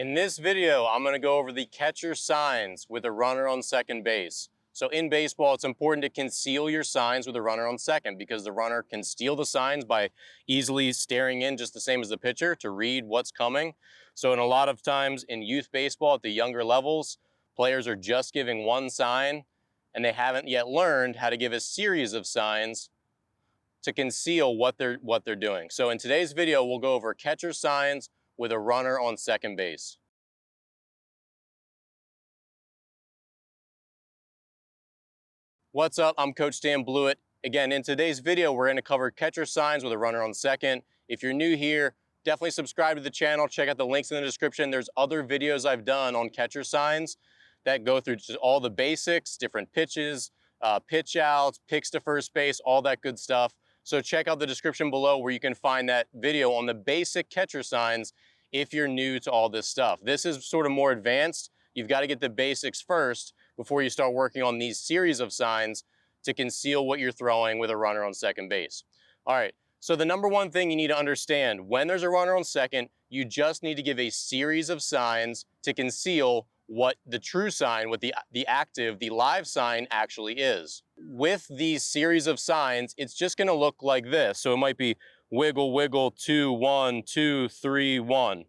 In this video, I'm going to go over the catcher signs with a runner on second base. So in baseball, it's important to conceal your signs with a runner on second because the runner can steal the signs by easily staring in just the same as the pitcher to read what's coming. So in a lot of times in youth baseball at the younger levels, players are just giving one sign and they haven't yet learned how to give a series of signs to conceal what they're doing. So in today's video, we'll go over catcher signs with a runner on second base. What's up? I'm Coach Dan Blewett. Again, in today's video, we're going to cover catcher signs with a runner on second. If you're new here, definitely subscribe to the channel. Check out the links in the description. There's other videos I've done on catcher signs that go through just all the basics, different pitches, pitch outs, picks to first base, all that good stuff. So check out the description below where you can find that video on the basic catcher signs if you're new to all this stuff. This is sort of more advanced. You've got to get the basics first before you start working on these series of signs to conceal what you're throwing with a runner on second base. All right, so the number one thing you need to understand, when there's a runner on second, you just need to give a series of signs to conceal what the true sign, what the active, the live sign actually is. With these series of signs, it's just gonna look like this. So it might be wiggle, wiggle, 2, 1, 2, 3, 1.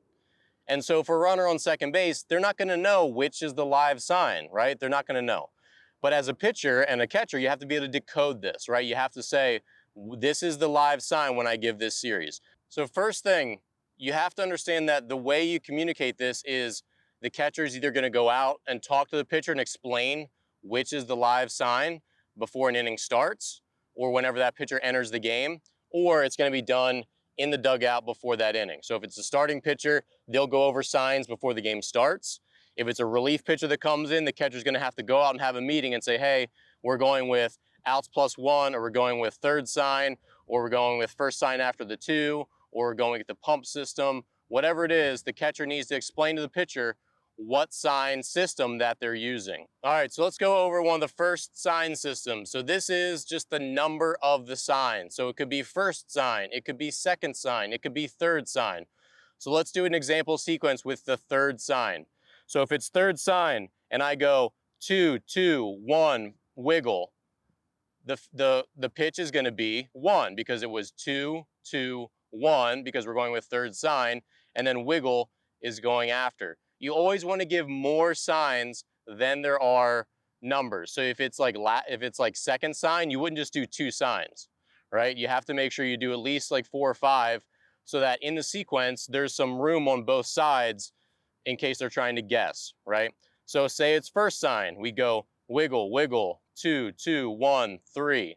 And so for a runner on second base, they're not gonna know which is the live sign, right? They're not gonna know. But as a pitcher and a catcher, you have to be able to decode this, right? You have to say, this is the live sign when I give this series. So first thing, you have to understand that the way you communicate this is the catcher is either gonna go out and talk to the pitcher and explain which is the live sign before an inning starts or whenever that pitcher enters the game, or it's gonna be done in the dugout before that inning. So if it's a starting pitcher, they'll go over signs before the game starts. If it's a relief pitcher that comes in, the catcher's gonna have to go out and have a meeting and say, hey, we're going with outs +1, or we're going with third sign, or we're going with first sign after the 2, or we're going with the pump system. Whatever it is, the catcher needs to explain to the pitcher what sign system that they're using. All right, so let's go over one of the first sign systems. So this is just the number of the sign. So it could be first sign, it could be second sign, it could be third sign. So let's do an example sequence with the third sign. So if it's third sign and I go 2, 2, 1, wiggle, the pitch is gonna be 1 because it was 2, 2, 1 because we're going with third sign, and then wiggle is going after. You always want to give more signs than there are numbers. So if it's like second sign, you wouldn't just do 2 signs, right? You have to make sure you do at least like 4 or 5 so that in the sequence, there's some room on both sides in case they're trying to guess, right? So say it's first sign, we go wiggle, wiggle, 2, 2, 1, 3.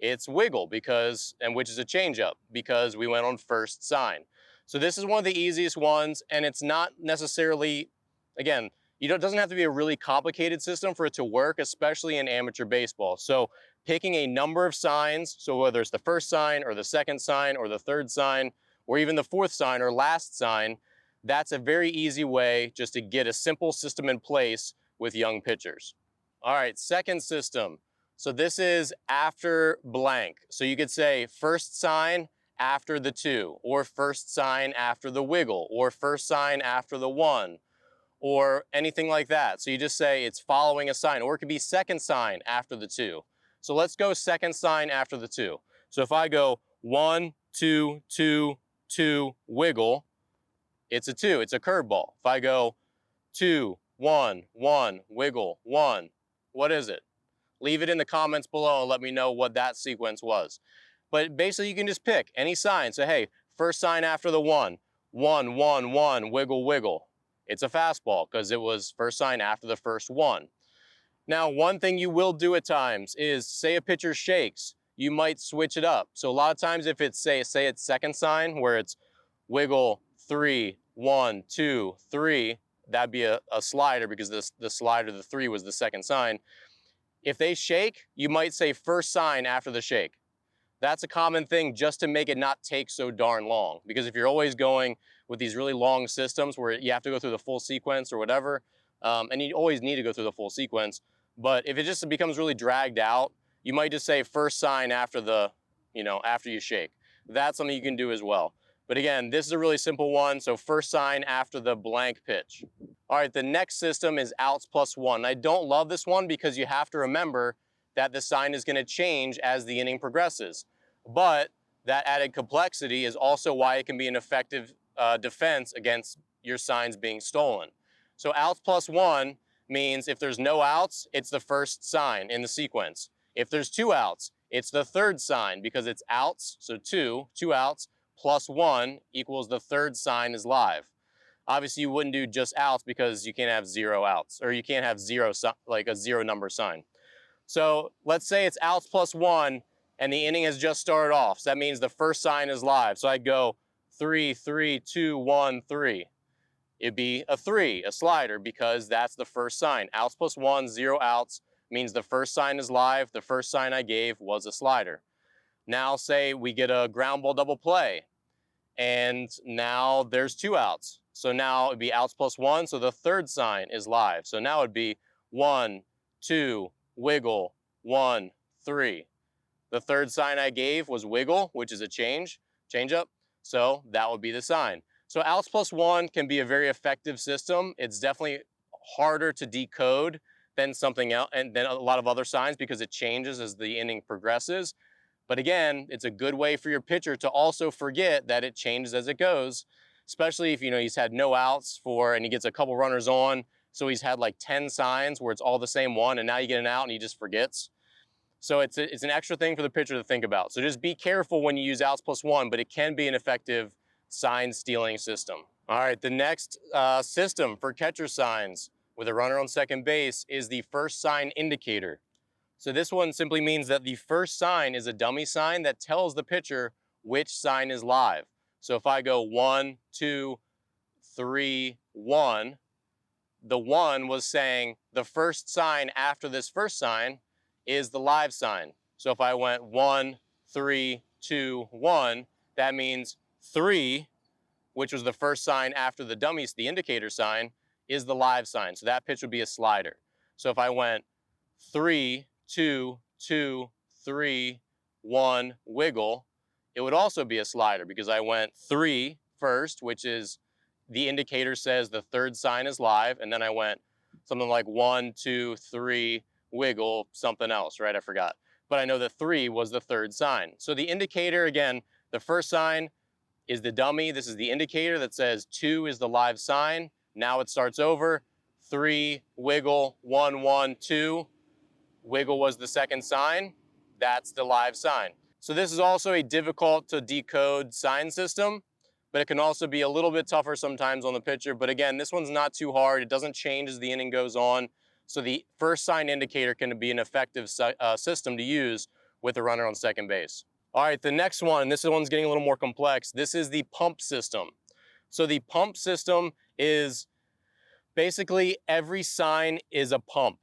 It's wiggle because, and which is a changeup because we went on first sign. So this is one of the easiest ones, and it's not necessarily, again, it doesn't have to be a really complicated system for it to work, especially in amateur baseball. So picking a number of signs, so whether it's the first sign or the second sign or the third sign, or even the fourth sign or last sign, that's a very easy way just to get a simple system in place with young pitchers. All right, second system. So this is after blank. So you could say first sign after the 2, or first sign after the wiggle, or first sign after the 1, or anything like that. So you just say it's following a sign, or it could be second sign after the 2. So let's go second sign after the 2. So if I go 1, 2, 2, 2, wiggle, it's a 2, it's a curveball. If I go 2, 1, 1, wiggle, 1, what is it? Leave it in the comments below and let me know what that sequence was. But basically you can just pick any sign. So hey, first sign after the 1, 1, 1, 1, wiggle, wiggle. It's a fastball because it was first sign after the first 1. Now, one thing you will do at times is say a pitcher shakes, you might switch it up. So a lot of times if it's say it's second sign where it's wiggle 3, 1, 2, 3, that'd be a slider because the slider, the 3 was the second sign. If they shake, you might say first sign after the shake. That's a common thing just to make it not take so darn long. Because if you're always going with these really long systems where you have to go through the full sequence or whatever, and you always need to go through the full sequence, but if it just becomes really dragged out, you might just say first sign after the, after you shake. That's something you can do as well. But again, this is a really simple one. So first sign after the blank pitch. All right, the next system is outs plus one. I don't love this one because you have to remember that the sign is going to change as the inning progresses. But that added complexity is also why it can be an effective defense against your signs being stolen. So outs plus one means if there's no outs, it's the first sign in the sequence. If there's two outs, it's the third sign because it's outs, so two outs, plus one equals the third sign is live. Obviously, you wouldn't do just outs because you can't have zero outs, or you can't have zero, like a zero number sign. So let's say it's outs plus one, and the inning has just started off. So that means the first sign is live. So I'd go 3, 3, 2, 1, 3. It'd be a 3, a slider, because that's the first sign. Outs plus one, 0 outs, means the first sign is live. The first sign I gave was a slider. Now say we get a ground ball double play, and now there's 2 outs. So now it'd be outs plus one, so the third sign is live. So now it'd be 1, 2, wiggle, 1, 3. The third sign I gave was wiggle, which is a change up. So that would be the sign. So outs plus one can be a very effective system. It's definitely harder to decode than something else, and then a lot of other signs, because it changes as the inning progresses. But again, it's a good way for your pitcher to also forget that it changes as it goes, especially if he's had no outs and he gets a couple runners on. So he's had like 10 signs where it's all the same one, and now you get an out and he just forgets. So it's an extra thing for the pitcher to think about. So just be careful when you use outs plus one, but it can be an effective sign stealing system. All right, the next system for catcher signs with a runner on second base is the first sign indicator. So this one simply means that the first sign is a dummy sign that tells the pitcher which sign is live. So if I go 1, 2, 3, 1, the 1 was saying the first sign after this first sign is the live sign. So if I went 1, 3, 2, 1, that means 3, which was the first sign after the dummies, the indicator sign, is the live sign. So that pitch would be a slider. So if I went 3, 2, 2, 3, 1, wiggle, it would also be a slider because I went 3 first, which is the indicator says the third sign is live, and then I went something like 1, 2, 3, wiggle, something else, right? I forgot. But I know that 3 was the third sign. So the indicator, again, the first sign is the dummy. This is the indicator that says 2 is the live sign. Now it starts over. 3, wiggle, 1, 1, 2. Wiggle was the second sign. That's the live sign. So this is also a difficult to decode sign system, but it can also be a little bit tougher sometimes on the pitcher. But again, this one's not too hard. It doesn't change as the inning goes on. So the first sign indicator can be an effective system to use with a runner on second base. All right, the next one, and this one's getting a little more complex. This is the pump system. So the pump system is basically every sign is a pump.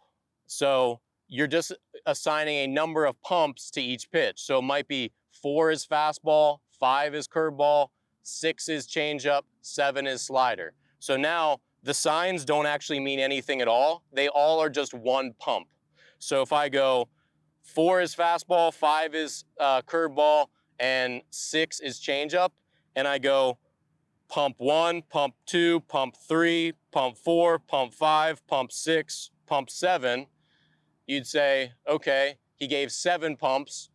So you're just assigning a number of pumps to each pitch. So it might be 4 is fastball, 5 is curveball, 6 is changeup, 7 is slider. So now the signs don't actually mean anything at all. They all are just one pump. So if I go 4 is fastball, 5 is curveball, and 6 is changeup, and I go pump 1, pump 2, pump 3, pump 4, pump 5, pump 6, pump 7, you'd say, okay, he gave 7 pumps.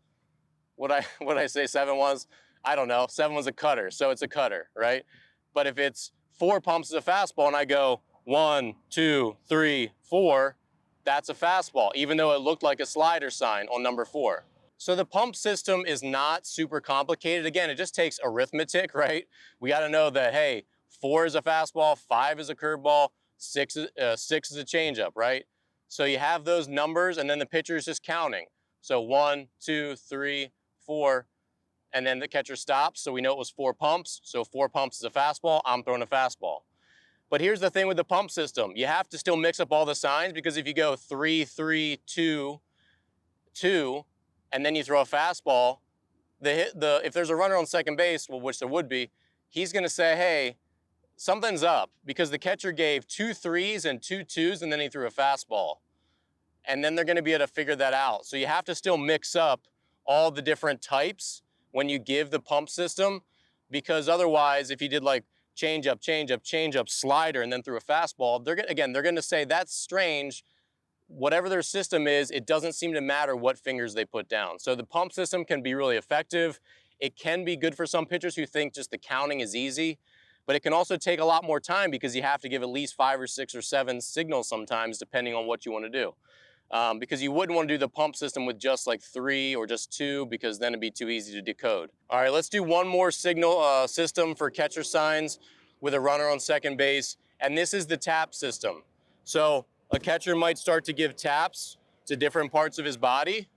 What I say 7 was? I don't know. 7 was a cutter, so it's a cutter, right? But if it's 4 pumps is a fastball and I go 1, 2, 3, 4, that's a fastball, even though it looked like a slider sign on number 4. So the pump system is not super complicated. Again, it just takes arithmetic, right? We got to know that, hey, 4 is a fastball, 5 is a curveball, 6 is a changeup, right? So you have those numbers, and then the pitcher is just counting. So 1, 2, 3, 4, and then the catcher stops. So we know it was 4 pumps. So 4 pumps is a fastball. I'm throwing a fastball. But here's the thing with the pump system. You have to still mix up all the signs, because if you go 3, 3, 2, 2, and then you throw a fastball, if there's a runner on second base, well, which there would be, he's going to say, hey, something's up, because the catcher gave 2 3s and 2 2s, and then he threw a fastball. And then they're going to be able to figure that out. So you have to still mix up all the different types when you give the pump system. because otherwise, if you did like change up, slider, and then threw a fastball, they're going to say that's strange. Whatever their system is, it doesn't seem to matter what fingers they put down. So the pump system can be really effective. It can be good for some pitchers who think just the counting is easy, but it can also take a lot more time because you have to give at least 5 or 6 or 7 signals sometimes, depending on what you want to do. Because you wouldn't want to do the pump system with just like 3 or just 2, because then it'd be too easy to decode. All right, let's do one more signal system for catcher signs with a runner on second base, and this is the tap system. So a catcher might start to give taps to different parts of his body,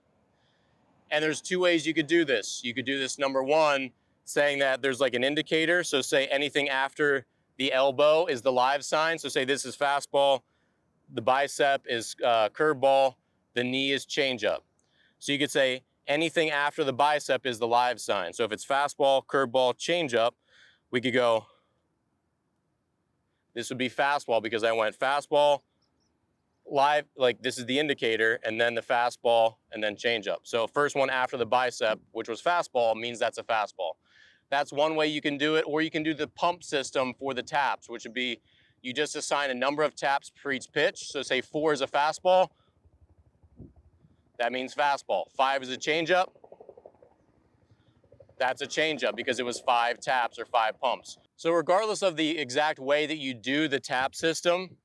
and there's 2 ways you could do this. You could do this, number 1, saying that there's like an indicator, so say anything after the elbow is the live sign, so say this is fastball, the bicep is curveball, the knee is changeup. So you could say anything after the bicep is the live sign. So if it's fastball, curveball, changeup, we could go, this would be fastball because I went fastball, live, like this is the indicator, and then the fastball, and then changeup. So first one after the bicep, which was fastball, means that's a fastball. That's one way you can do it, or you can do the pump system for the taps, which would be you just assign a number of taps for each pitch. So say 4 is a fastball, that means fastball. 5 is a changeup, that's a changeup because it was 5 taps or 5 pumps. So regardless of the exact way that you do the tap system,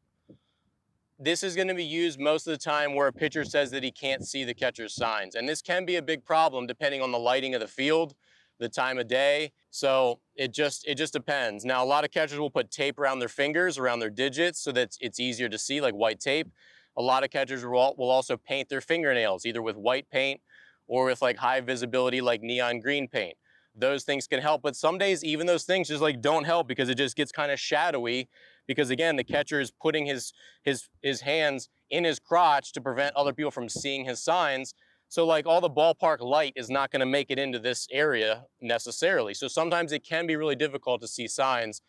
this is going to be used most of the time where a pitcher says that he can't see the catcher's signs. And this can be a big problem depending on the lighting of the field, the time of day. So it just depends. Now, a lot of catchers will put tape around their fingers, around their digits, so that it's easier to see, like white tape. A lot of catchers will also paint their fingernails, either with white paint or with like high visibility, like neon green paint. Those things can help, but some days even those things just like don't help because it just gets kind of shadowy, because again, the catcher is putting his hands in his crotch to prevent other people from seeing his signs. So like all the ballpark light is not going to make it into this area necessarily. So sometimes it can be really difficult to see signs.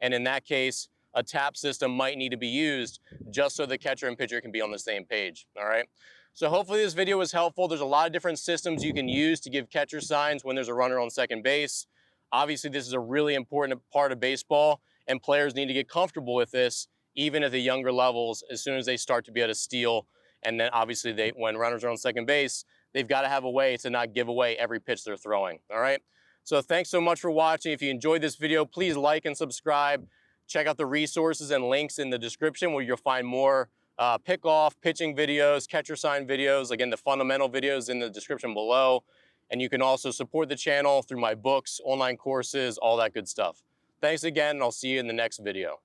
And in that case, a tap system might need to be used just so the catcher and pitcher can be on the same page, all right? So hopefully this video was helpful. There's a lot of different systems you can use to give catcher signs when there's a runner on second base. Obviously, this is a really important part of baseball, and players need to get comfortable with this, even at the younger levels, as soon as they start to be able to steal. And then obviously, when runners are on second base, they've got to have a way to not give away every pitch they're throwing, all right? So thanks so much for watching. If you enjoyed this video, please like and subscribe. Check out the resources and links in the description where you'll find more pickoff, pitching videos, catcher sign videos, again, the fundamental videos in the description below. And you can also support the channel through my books, online courses, all that good stuff. Thanks again, and I'll see you in the next video.